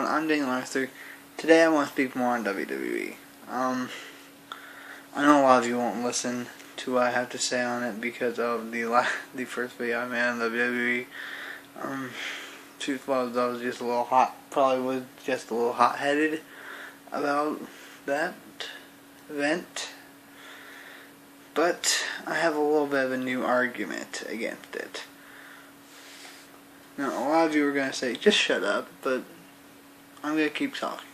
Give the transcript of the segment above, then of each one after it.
I'm Daniel Arthur. Today I want to speak more on WWE. I know a lot of you won't listen to what I have to say on it because of the first video I made on WWE. Truth was, I was just a little hot-headed about that event. But I have a little bit of a new argument against it. Now, a lot of you are going to say, just shut up, but I'm going to keep talking.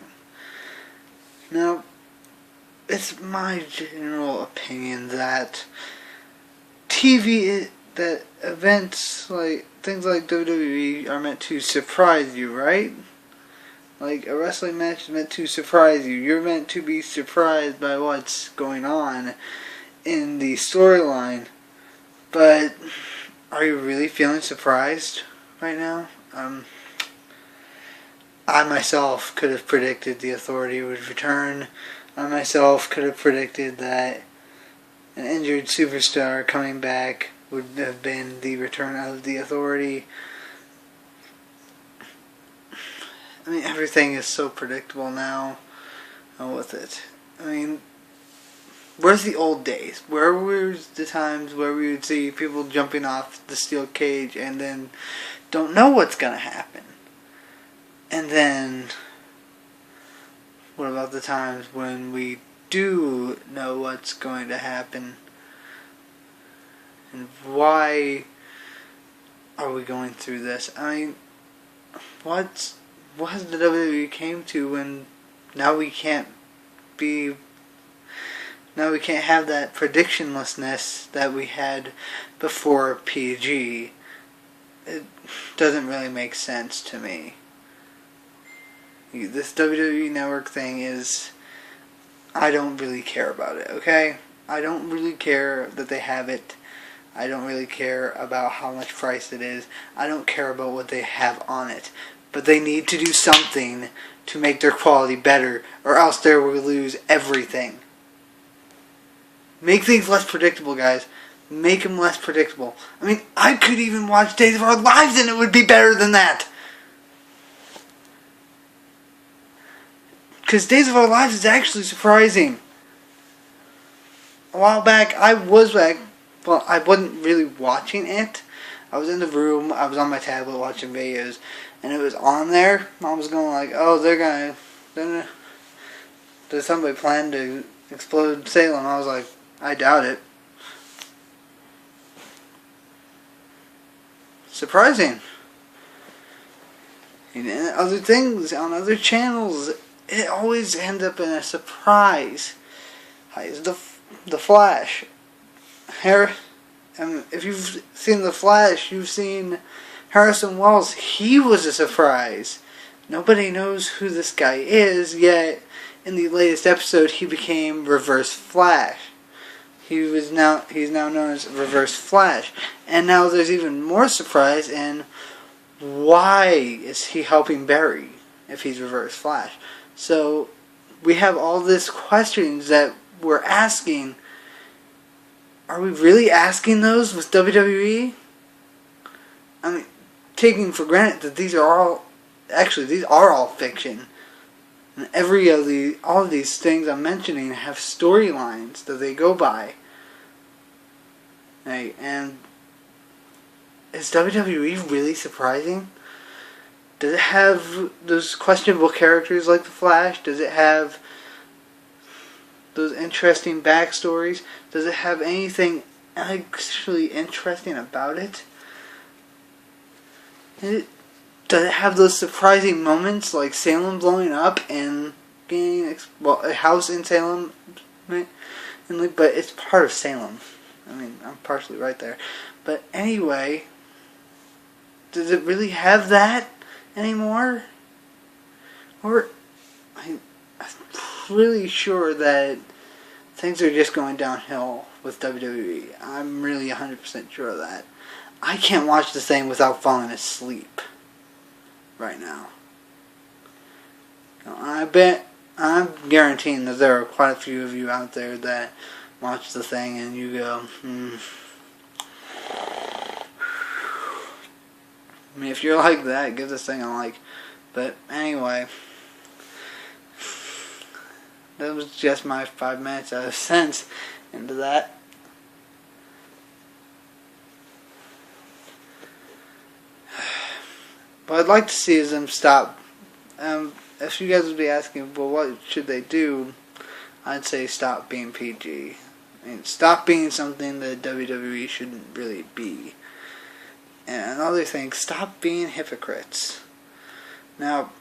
Now, it's my general opinion that that events, like things like WWE, are meant to surprise you, right? Like, a wrestling match is meant to surprise you. You're meant to be surprised by what's going on in the storyline. But, are you really feeling surprised right now? I myself could have predicted the Authority would return. I myself could have predicted that an injured superstar coming back would have been the return of the Authority. I mean, everything is so predictable now with it. I mean, where's the old days? Where were the times where we would see people jumping off the steel cage and then don't know what's going to happen? And then, what about the times when we do know what's going to happen? And why are we going through this? I mean, what has the WWE came to when now we can't have that predictionlessness that we had before PG? It doesn't really make sense to me. This WWE Network thing is, I don't really care about it, okay? I don't really care that they have it. I don't really care about how much price it is. I don't care about what they have on it. But they need to do something to make their quality better, or else they will lose everything. Make things less predictable, guys. Make them less predictable. I mean, I could even watch Days of Our Lives and it would be better than that. Because Days of Our Lives is actually surprising. A while back, I wasn't really watching it. I was in the room, I was on my tablet watching videos, and it was on there. I was going like, oh, does somebody plan to explode Salem? I was like, I doubt it. Surprising. And other things on other channels, it always ends up in a surprise. The Flash. If you've seen The Flash, you've seen Harrison Wells. He was a surprise. Nobody knows who this guy is, yet in the latest episode he became Reverse Flash. He's now known as Reverse Flash. And now there's even more surprise in why is he helping Barry if he's Reverse Flash. So we have all these questions that we're asking. Are we really asking those with WWE? I mean, taking for granted that these are all fiction. And all of these things I'm mentioning have storylines that they go by. Hey, and is WWE really surprising? Does it have those questionable characters like the Flash? Does it have those interesting backstories? Does it have anything actually interesting about it? Does it have those surprising moments like Salem blowing up and getting a house in Salem? But it's part of Salem. I mean, I'm partially right there. But anyway, does it really have that anymore? Or I'm really sure that things are just going downhill with WWE. I'm really 100% sure of that. I can't watch this thing without falling asleep right now. I'm guaranteeing that there are quite a few of you out there that watch the thing and you go, I mean, if you're like that, give this thing a like. But anyway, that was just my 5 minutes out of sense into that. What I'd like to see is them stop. If you guys would be asking, well, what should they do? I'd say stop being PG. I mean, stop being something that WWE shouldn't really be. And another thing, stop being hypocrites. Now,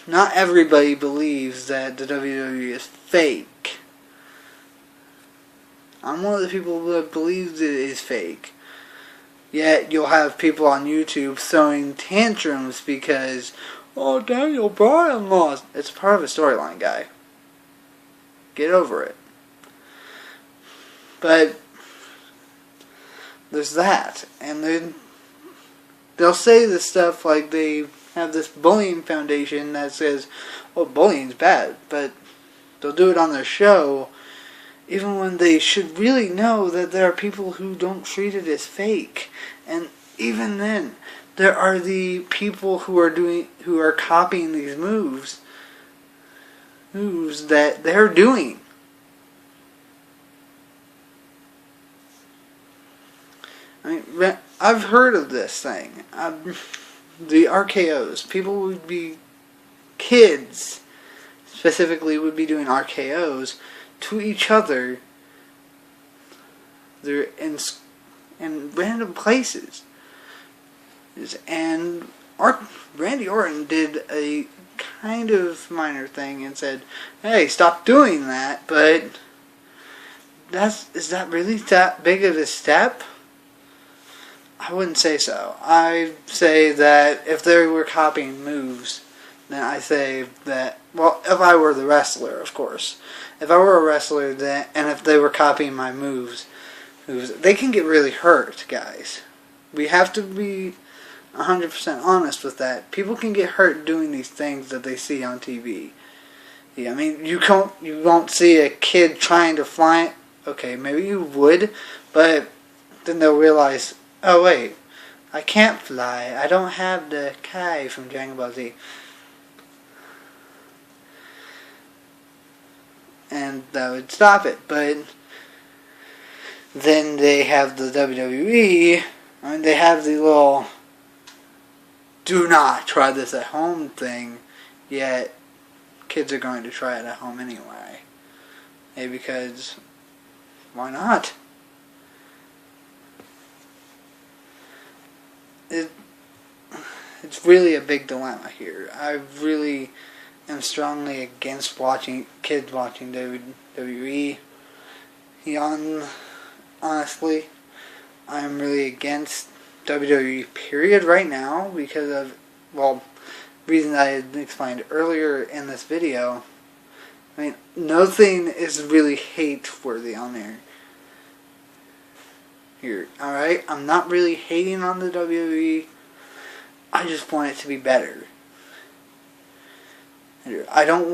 not everybody believes that the WWE is fake. I'm one of the people that believes it is fake. Yet, you'll have people on YouTube throwing tantrums because, oh, Daniel Bryan lost. It's part of a storyline, guy. Get over it. But there's that. And then they'll say this stuff like they have this bullying foundation that says, oh, bullying's bad. But they'll do it on their show even when they should really know that there are people who don't treat it as fake. And even then, there are the people who are copying these moves that they're doing. I mean, I've heard of this thing. The RKOs. People would be, kids specifically, would be doing RKOs to each other. They're in random places. And Randy Orton did a kind of minor thing and said, hey, stop doing that, but is that really that big of a step? I wouldn't say so. I'd say that if they were copying moves, then I say that, well, if I were the wrestler, of course. If I were a wrestler, and if they were copying my moves, they can get really hurt, guys. We have to be 100% honest with that. People can get hurt doing these things that they see on TV. Yeah, I mean, you won't see a kid trying to fly. Okay, maybe you would, but then they'll realize, oh wait, I can't fly. I don't have the Kai from Dragon Ball Z. And that would stop it. But then they have the WWE. I mean, they have the little do not try this at home thing, yet kids are going to try it at home anyway. Hey, because why not? It's really a big dilemma here. I really am strongly against kids watching WWE. Honestly, I'm really against WWE period right now because of, well, reasons I had explained earlier in this video. I mean, nothing is really hate-worthy on there. Here, alright? I'm not really hating on the WWE. I just want it to be better. I don't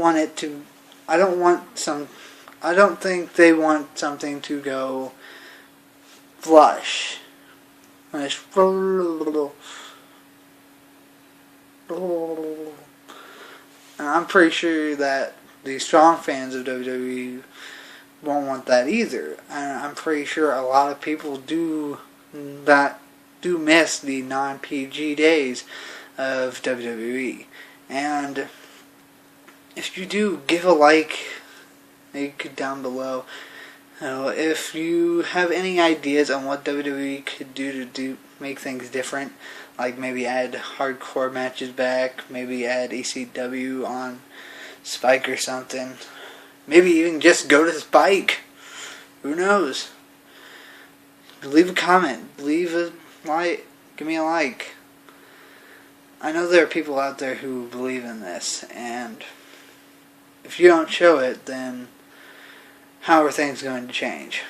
think they want something to go flush. And I'm pretty sure that the strong fans of WWE won't want that either. And I'm pretty sure a lot of people do miss the non-PG days of WWE. And if you do, give a like, down below. If you have any ideas on what WWE could do to make things different, like maybe add hardcore matches back, maybe add ECW on Spike or something, maybe even just go to Spike. Who knows? Leave a comment, leave a like, give me a like. I know there are people out there who believe in this, and if you don't show it, then how are things going to change?